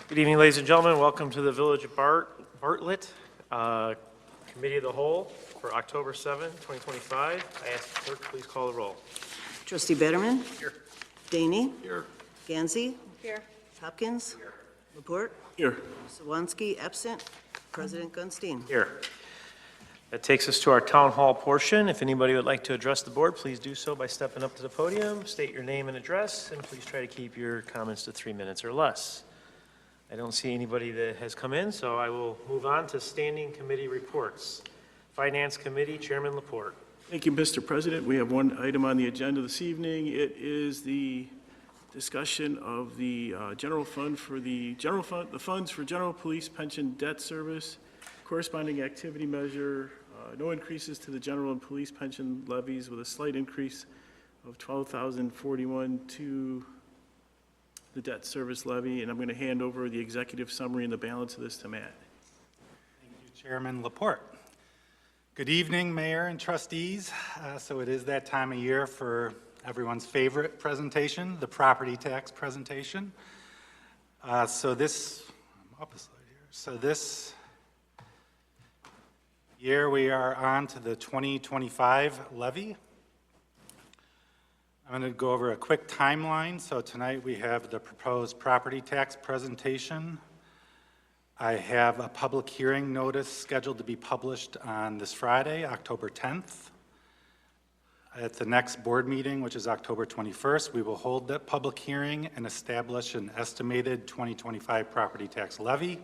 Good evening, ladies and gentlemen. Welcome to the Village of Bartlett Committee of the Whole for October 7, 2025. I ask the clerk, please call the roll. Trustee Betterman. Here. Daney. Here. Gansey. Here. Hopkins. Here. LaPorte. Here. Sawanski, absent. President Gunstein. Here. That takes us to our town hall portion. If anybody would like to address the board, please do so by stepping up to the podium, state your name and address, and please try to keep your comments to 3 minutes or less. I don't see anybody that has come in, so I will move on to standing committee reports. Finance Committee, Chairman LaPorte. Thank you, Mr. President. We have one item on the agenda this evening. It is the discussion of the general fund for the funds for general police pension debt service, corresponding activity measure, no increases to the general and police pension levies with a slight increase of $12,041 to the debt service levy, and I'm going to hand over the executive summary and the balance of this to Matt. Thank you, Chairman LaPorte. Good evening, Mayor and trustees. So it is that time of year for everyone's favorite presentation, the property tax presentation. So this year we are on to the 2025 levy. I'm going to go over a quick timeline. So tonight we have the proposed property tax presentation. I have a public hearing notice scheduled to be published on this Friday, October 10th. At the next board meeting, which is October 21st, we will hold that public hearing and establish an estimated 2025 property tax levy.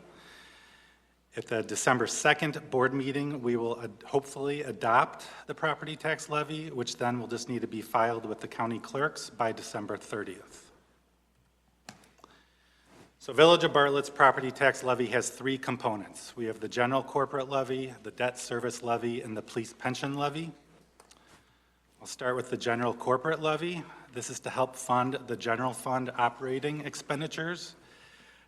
At the December 2nd board meeting, we will hopefully adopt the property tax levy, which then will just need to be filed with the county clerks by December 30th. So Village of Bartlett's property tax levy has three components. We have the general corporate levy, the debt service levy, and the police pension levy. I'll start with the general corporate levy. This is to help fund the general fund operating expenditures.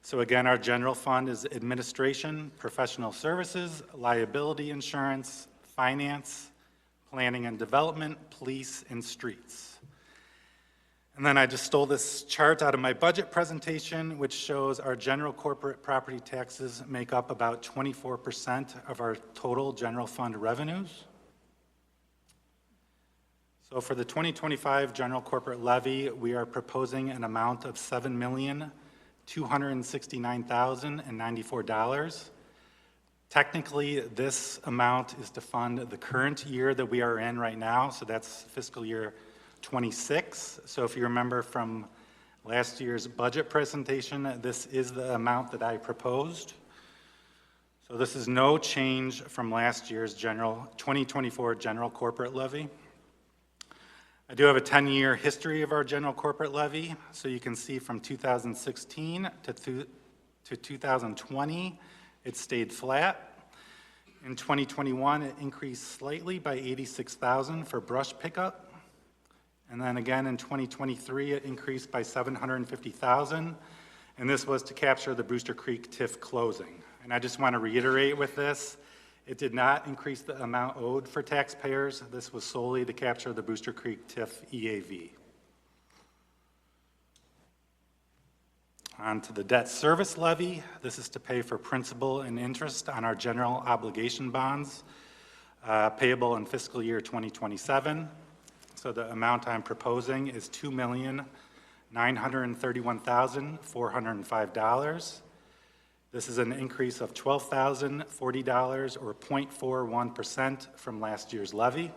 So again, our general fund is administration, professional services, liability insurance, finance, planning and development, police, and streets. And then I just stole this chart out of my budget presentation, which shows our general corporate property taxes make up about 24% of our total general fund revenues. So for the 2025 general corporate levy, we are proposing an amount of $7,269,094. Technically, this amount is to fund the current year that we are in right now, so that's fiscal year 26. So if you remember from last year's budget presentation, this is the amount that I proposed. So this is no change from last year's 2024 general corporate levy. I do have a 10-year history of our general corporate levy, so you can see from 2016 to 2020, it stayed flat. In 2021, it increased slightly by $86,000 for brush pickup. And then again in 2023, it increased by $750,000, and this was to capture the Brewster Creek TIF closing. And I just want to reiterate with this, it did not increase the amount owed for taxpayers. This was solely to capture the Brewster Creek TIF EAV. On to the debt service levy. This is to pay for principal and interest on our general obligation bonds payable in fiscal year 2027. So the amount I'm proposing is $2,931,405. This is an increase of $12,040 or 0.41% from last year's levy.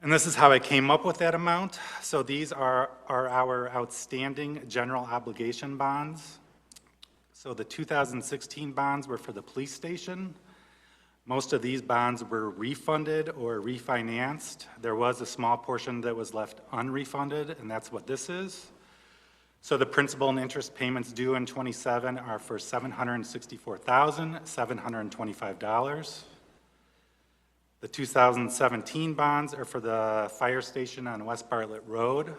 And this is how I came up with that amount. So these are our outstanding general obligation bonds. So the 2016 bonds were for the police station. Most of these bonds were refunded or refinanced. There was a small portion that was left unrefunded, and that's what this is. So the principal and interest payments due in 27 are for $764,725. The 2017 bonds are for the fire station on West Bartlett Road.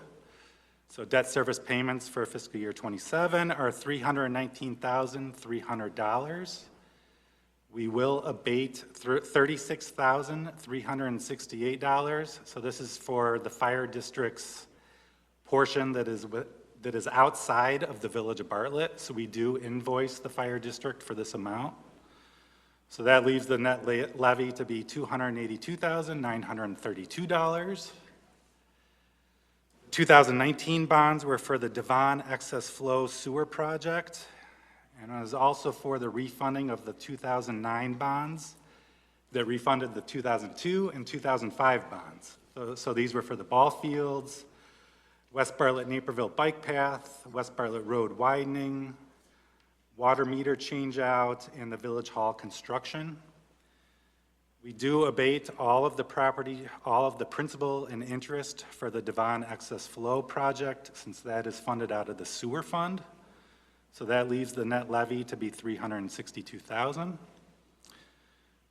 So debt service payments for fiscal year 27 are $319,300. We will abate $36,368. So this is for the fire district's portion that is that is outside of the village of Bartlett, so we do invoice the fire district for this amount. So that leaves the net levy to be $282,932. 2019 bonds were for the Devon Excess Flow Sewer Project, and it was also for the refunding of the 2009 bonds that refunded the 2002 and 2005 bonds. So these were for the ball fields, West Bartlett Naperville Bike Path, West Bartlett Road widening, water meter changeout, and the Village Hall construction. We do abate all of the principal and interest for the Devon Excess Flow project, since that is funded out of the sewer fund. So that leaves the net levy to be $362,000.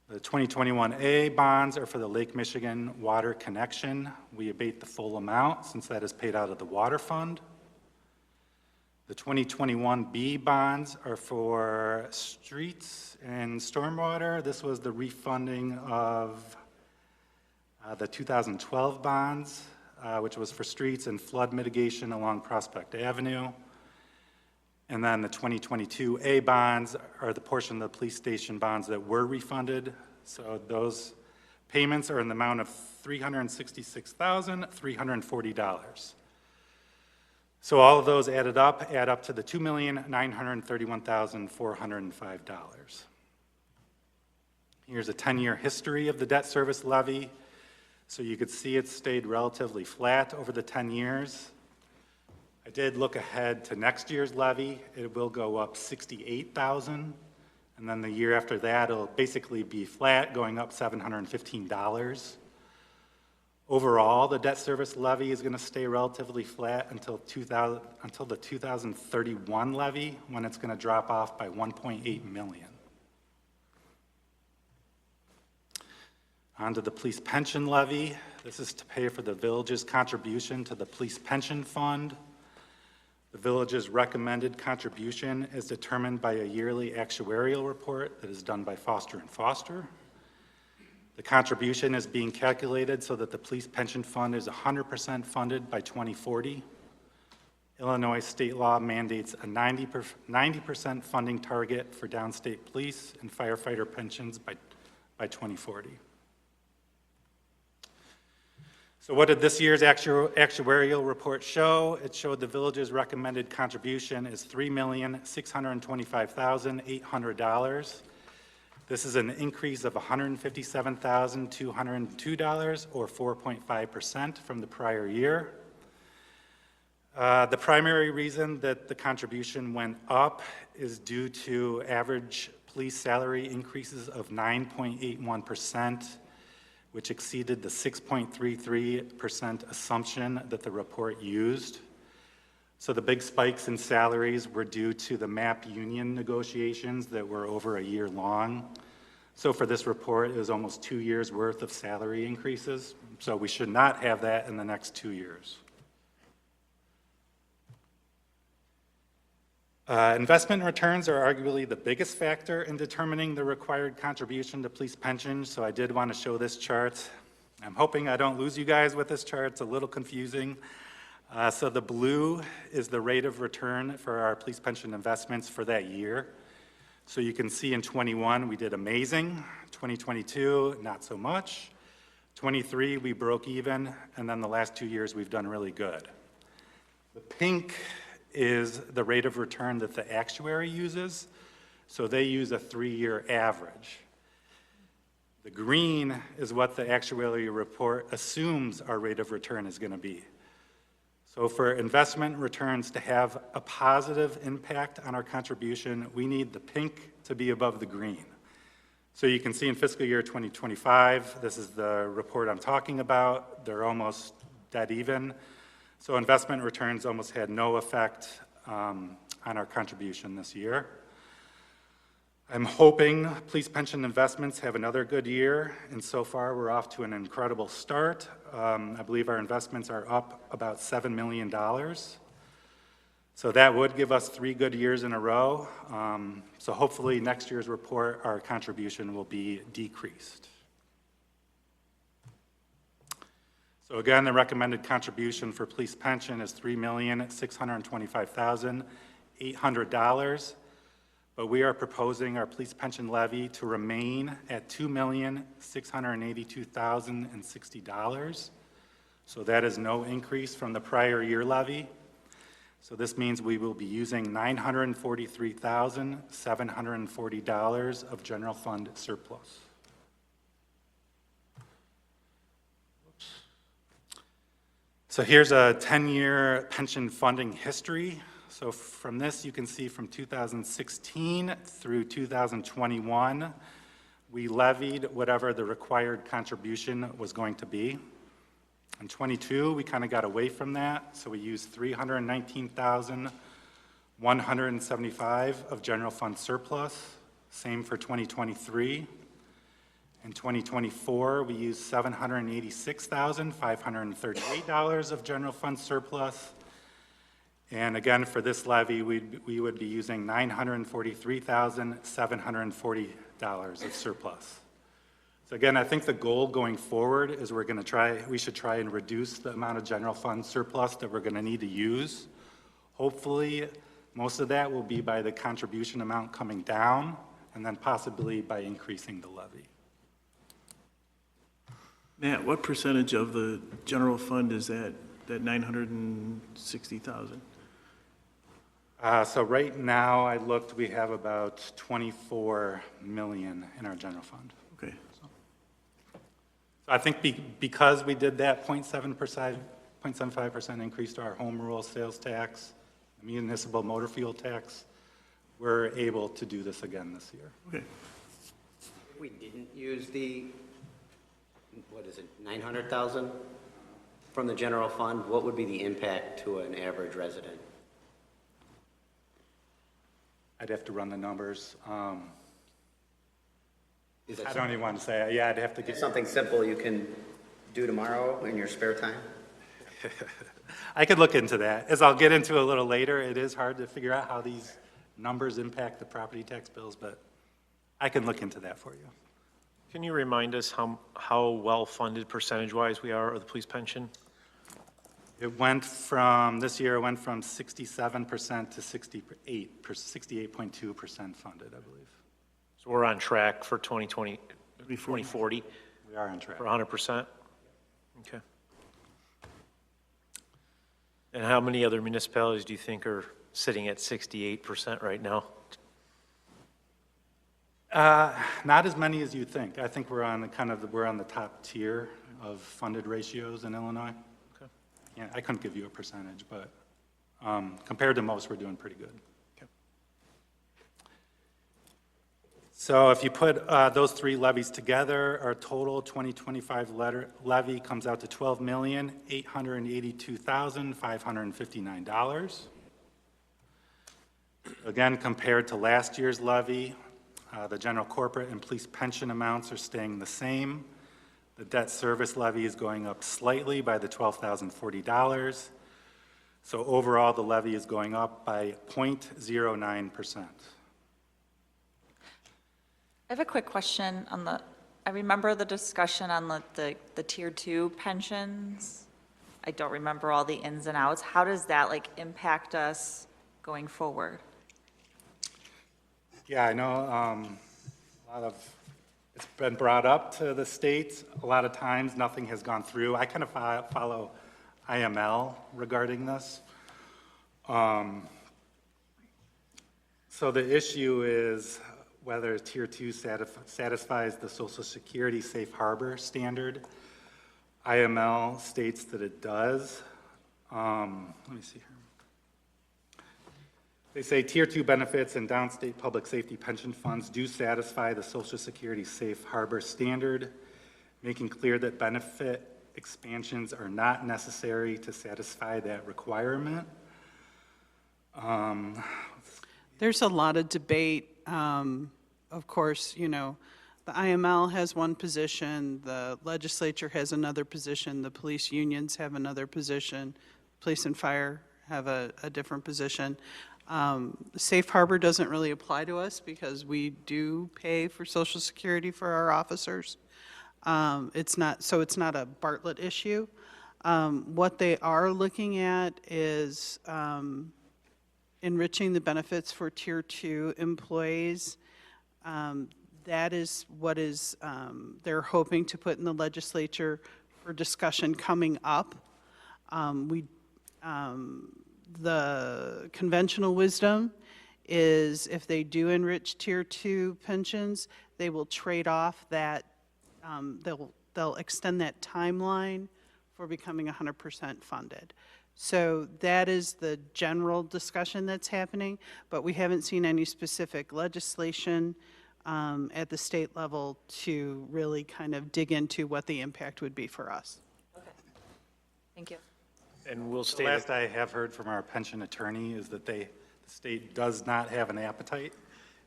The 2021A bonds are for the Lake Michigan water connection. We abate the full amount, since that is paid out of the water fund. The 2021B bonds are for streets and stormwater. This was the refunding of the 2012 bonds, which was for streets and flood mitigation along Prospect Avenue. And then the 2022A bonds are the portion of the police station bonds that were refunded. So those payments are in the amount of $366,340. So all of those add up to the $2,931,405. Here's a 10-year history of the debt service levy. So you could see it stayed relatively flat over the 10 years. I did look ahead to next year's levy. It will go up $68,000. And then the year after that, it'll basically be flat, going up $715. Overall, the debt service levy is going to stay relatively flat until the 2031 levy, when it's going to drop off by $1.8 million. On to the police pension levy. This is to pay for the village's contribution to the police pension fund. The village's recommended contribution is determined by a yearly actuarial report that is done by Foster & Foster. The contribution is being calculated so that the police pension fund is 100% funded by 2040. Illinois state law mandates a 90% funding target for downstate police and firefighter pensions by 2040. So what did this year's actuarial report show? It showed the village's recommended contribution is $3,625,800. This is an increase of $157,202, or 4.5% from the prior year. The primary reason that the contribution went up is due to average police salary increases of 9.81%, which exceeded the 6.33% assumption that the report used. So the big spikes in salaries were due to the MAP union negotiations that were over a year long. So for this report, it was almost 2 years worth of salary increases. So we should not have that in the next 2 years. Investment returns are arguably the biggest factor in determining the required contribution to police pensions, so I did want to show this chart. I'm hoping I don't lose you guys with this chart. It's a little confusing. So the blue is the rate of return for our police pension investments for that year. So you can see in 21 we did amazing, 2022 not so much, 23 we broke even, and then the last 2 years we've done really good. The pink is the rate of return that the actuary uses, so they use a 3-year average. The green is what the actuarial report assumes our rate of return is going to be. So for investment returns to have a positive impact on our contribution, we need the pink to be above the green. So you can see in fiscal year 2025, this is the report I'm talking about, they're almost dead even. So investment returns almost had no effect on our contribution this year. I'm hoping police pension investments have another good year, and so far we're off to an incredible start. I believe our investments are up about $7 million. So that would give us 3 good years in a row. So hopefully next year's report, our contribution will be decreased. So again, the recommended contribution for police pension is $3,625,800, but we are proposing our police pension levy to remain at $2,682,060. So that is no increase from the prior year levy. So this means we will be using $943,740 of general fund surplus. So here's a 10-year pension funding history. So from this, you can see from 2016 through 2021, we levied whatever the required contribution was going to be. In 22, we kind of got away from that, so we used $319,175 of general fund surplus. Same for 2023. In 2024, we used $786,538 of general fund surplus. And again, for this levy, we would be using $943,740 of surplus. So again, I think the goal going forward is we should try and reduce the amount of general fund surplus that we're going to need to use. Hopefully, most of that will be by the contribution amount coming down, and then possibly by increasing the levy. Matt, what percentage of the general fund is that 960,000? So right now, I looked, we have about 24 million in our general fund. Okay. So I think because we did that 0.75% increase to our home rule sales tax, municipal motor fuel tax, we're able to do this again this year. Okay. If we didn't use the, what is it, 900,000 from the general fund, what would be the impact to an average resident? I'd have to run the numbers. Is it I don't even want to say, yeah, I'd have to get. something simple you can do tomorrow in your spare time? I could look into that. As I'll get into a little later, it is hard to figure out how these numbers impact the property tax bills, but I can look into that for you. Can you remind us how well-funded percentage-wise we are of the police pension? It went from, this year, it went from 67% to 68.2% funded, I believe. So we're on track for 2020, 2040 We are on track. for 100%? Okay. And how many other municipalities do you think are sitting at 68% right now? Not as many as you think. I think we're on the top tier of funded ratios in Illinois. Okay. Yeah, I couldn't give you a percentage, but compared to most, we're doing pretty good. Okay. So if you put those three levies together, our total 2025 levy comes out to $12,882,559. Again, compared to last year's levy, the general corporate and police pension amounts are staying the same. The debt service levy is going up slightly by the $12,040. So overall, the levy is going up by 0.09%. I have a quick question on I remember the discussion on the tier 2 pensions. I don't remember all the ins and outs. How does that impact us going forward? Yeah, I know it's been brought up to the states. A lot of times, nothing has gone through. I kind of follow IML regarding this. So the issue is whether Tier 2 satisfies the Social Security safe harbor standard. IML states that it does. Let me see here. They say Tier 2 benefits and downstate public safety pension funds do satisfy the Social Security safe harbor standard, making clear that benefit expansions are not necessary to satisfy that requirement. There's a lot of debate. Of course, the IML has one position, the legislature has another position, the police unions have another position, police and fire have a different position. Safe harbor doesn't really apply to us because we do pay for Social Security for our officers. It's not a Bartlett issue. What they are looking at is enriching the benefits for Tier 2 employees. That is what is, they're hoping to put in the legislature for discussion coming up. The conventional wisdom is if they do enrich Tier 2 pensions, they will trade off that, they'll extend that timeline for becoming 100% funded. So that is the general discussion that's happening, but we haven't seen any specific legislation at the state level to really kind of dig into what the impact would be for us. Thank you. And we'll The stay, last I have heard from our pension attorney is that the state does not have an appetite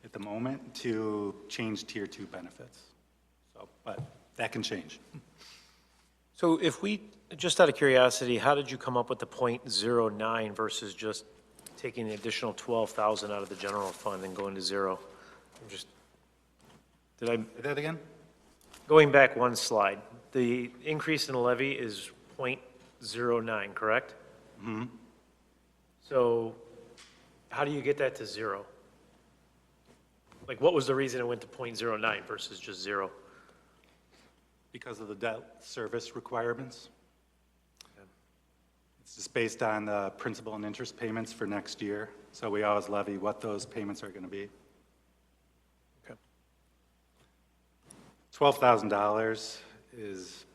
at the moment to change Tier 2 benefits. So, but that can change. so if we, just out of curiosity, how did you come up with the .09 versus just taking the additional 12,000 out of the general fund and going to zero? I'm just, did I, Say that again? going back one slide, the increase in the levy is .09, correct? Mm-hmm. So how do you get that to zero? Like, what was the reason it went to .09 versus just zero? Because of the debt service requirements. It's just based on the principal and interest payments for next year. So we always levy what those payments are going to be. Okay. $12,000 is,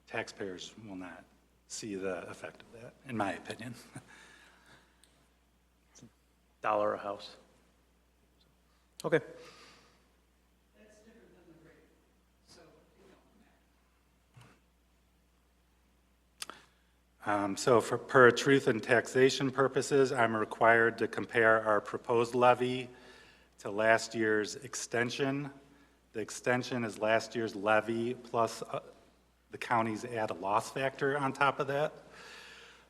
taxpayers will not see the effect of that, in my opinion. Dollar a house. Okay. So per truth and taxation purposes, I'm required to compare our proposed levy to last year's extension. The extension is last year's levy plus the county's add a loss factor on top of that.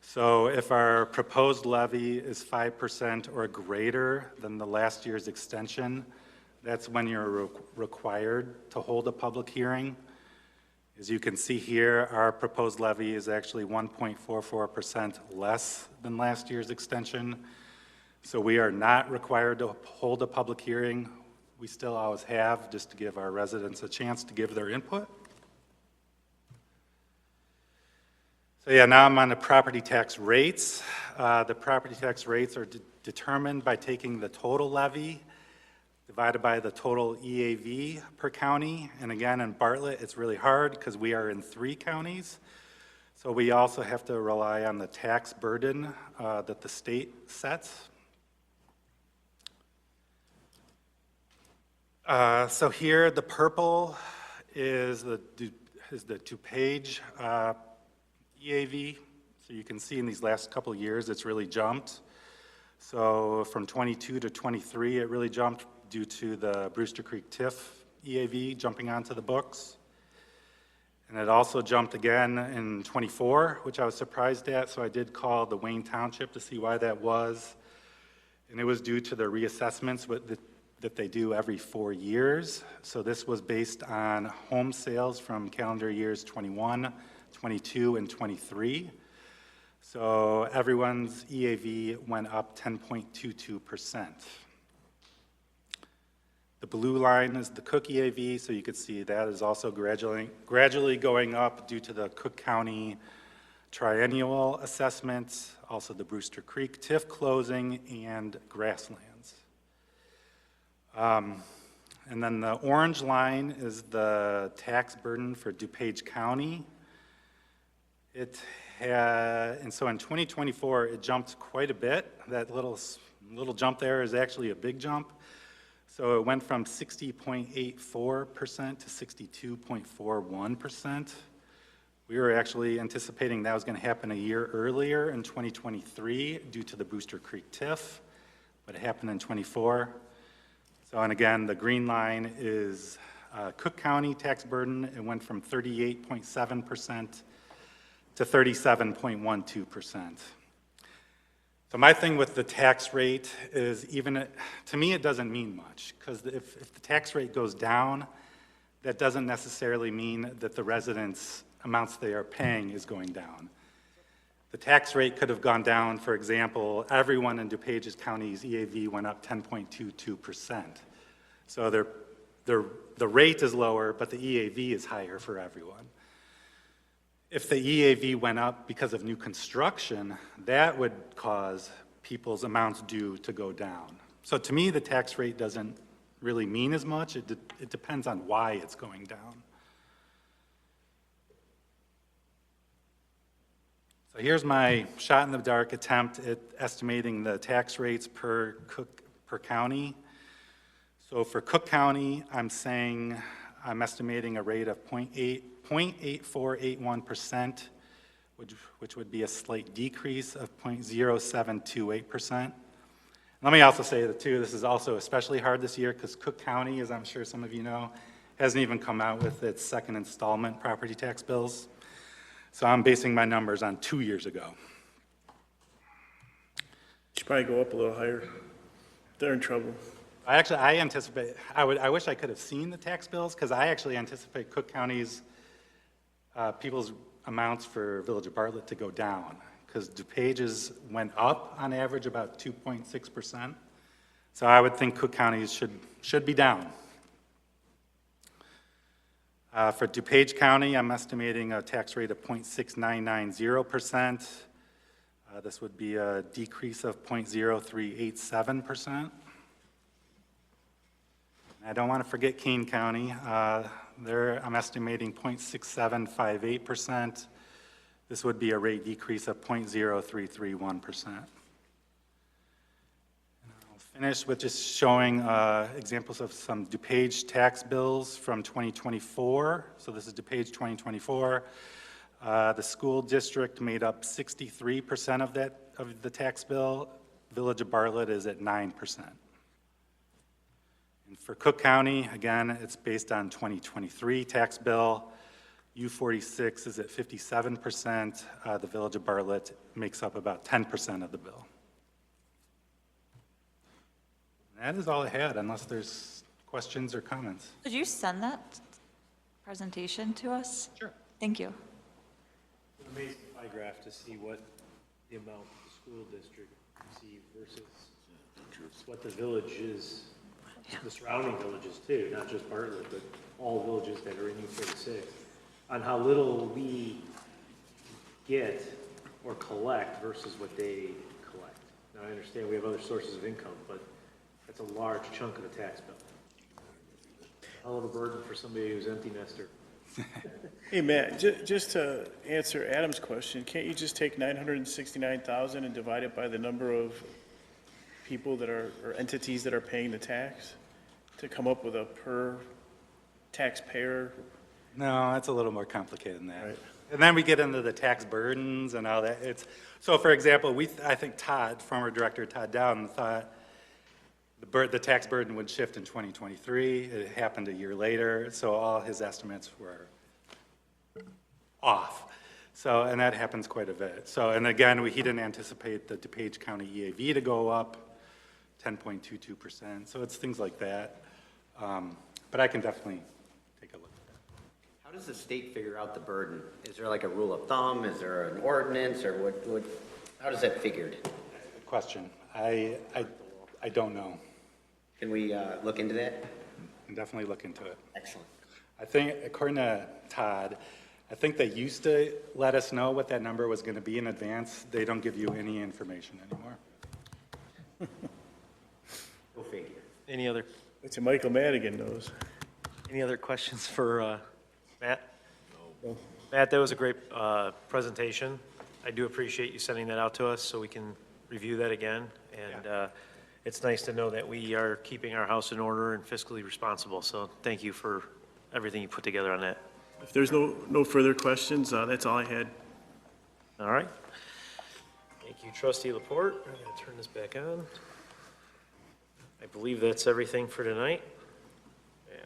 So if our proposed levy is 5% or greater than the last year's extension, that's when you're required to hold a public hearing. As you can see here, our proposed levy is actually 1.44% less than last year's extension. So we are not required to hold a public hearing. We still always have, just to give our residents a chance to give their input. So yeah, now I'm on the property tax rates. The property tax rates are determined by taking the total levy divided by the total EAV per county. And again, in Bartlett, it's really hard because we are in 3 counties. So we also have to rely on the tax burden that the state sets. So here, the purple is the two-page EAV. So you can see in these last couple of years, it's really jumped. So from 22 to 23, it really jumped due to the Brewster Creek TIF EAV jumping onto the books. And it also jumped again in 24, which I was surprised at, so I did call the Wayne Township to see why that was. And it was due to the reassessments that they do every 4 years. So this was based on home sales from calendar years 21, 22, and 23. So everyone's EAV went up 10.22%. The blue line is the Cook EAV, so you can see that is also gradually going up due to the Cook County triennial assessments, also the Brewster Creek TIF closing, and grasslands. And then the orange line is the tax burden for DuPage County. And so in 2024, it jumped quite a bit. That little jump there is actually a big jump. So it went from 60.84% to 62.41%. We were actually anticipating that was going to happen a year earlier in 2023 due to the Brewster Creek TIF, but it happened in 24. So, and again, the green line is Cook County tax burden. It went from 38.7% to 37.12%. So my thing with the tax rate is to me, it doesn't mean much, because if the tax rate goes down, that doesn't necessarily mean that the residents amounts they are paying is going down. The tax rate could have gone down, for example, everyone in DuPage County's EAV went up 10.22%. So the rate is lower, but the EAV is higher for everyone. If the EAV went up because of new construction, that would cause people's amounts due to go down. So to me, the tax rate doesn't really mean as much. It depends on why it's going down. So here's my shot-in-the-dark attempt at estimating the tax rates per county. So for Cook County, I'm estimating a rate of 0.8481%, which would be a slight decrease of 0.0728%. Let me also say that, too, this is also especially hard this year because Cook County, as I'm sure some of you know, hasn't even come out with its second installment property tax bills. So I'm basing my numbers on 2 years ago. Should probably go up a little higher. They're in trouble. I anticipate, I wish I could have seen the tax bills, because I actually anticipate Cook County's people's amounts for Village of Bartlett to go down, because DuPage's went up on average about 2.6%. So I would think Cook County's should be down. For DuPage County, I'm estimating a tax rate of 0.6990%. This would be a decrease of 0.0387%. I don't want to forget Kane County. I'm estimating 0.6758%. This would be a rate decrease of 0.0331%. Finish with just showing examples of some DuPage tax bills from 2024. So this is DuPage 2024. The school district made up 63% of the tax bill. Village of Bartlett is at 9%. And for Cook County, again, it's based on 2023 tax bill. U46 is at 57%. The Village of Bartlett makes up about 10% of the bill. That is all I had, unless there's questions or comments. Could you send that presentation to us? Sure. Thank you. It's an amazing pie graph to see what the amount the school district received versus what the villages, the surrounding villages too, not just Bartlett, but all villages that are in U46, on how little we get or collect versus what they collect. Now, I understand we have other sources of income, but that's a large chunk of the tax bill. Hell of a burden for somebody who's empty nester. Hey, Matt, just to answer Adam's question, can't you just take 969,000 and divide it by the number of people that are, or entities that are paying the tax to come up with a per taxpayer? No, it's a little more complicated than that. Right. And then we get into the tax burdens and all that. So for example, I think former Director Todd Dowden thought the tax burden would shift in 2023. It happened a year later, so all his estimates were off. So, and that happens quite a bit. So, and again, he didn't anticipate the DuPage County EAV to go up 10.22%. So it's things like that. But I can definitely take a look at that. How does the state figure out the burden? Is there like a rule of thumb? Is there an ordinance, or what how does that figured? Good question. I don't know. Can we look into that? Can definitely look into it. Excellent. I think, according to Todd, I think they used to let us know what that number was going to be in advance. They don't give you any information anymore. Go figure. Any other It's a Michael Madigan knows. questions for Matt? No. Matt, that was a great presentation. I do appreciate you sending that out to us so we can review that again. And it's nice to know that we are keeping our house in order and fiscally responsible. So thank you for everything you put together on that. If there's no further questions, that's all I had. All right. Thank you, Trustee Laporte. I'm going to turn this back on. I believe that's everything for tonight. Yeah.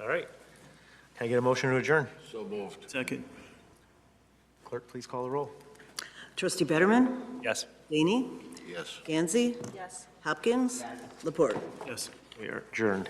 All right. Can I get a motion to adjourn? Second. Clerk, please call the roll. Trustee Betterman? Yes. Laney? Yes. Gansey? Yes. Hopkins? Laporte? Yes. We are adjourned.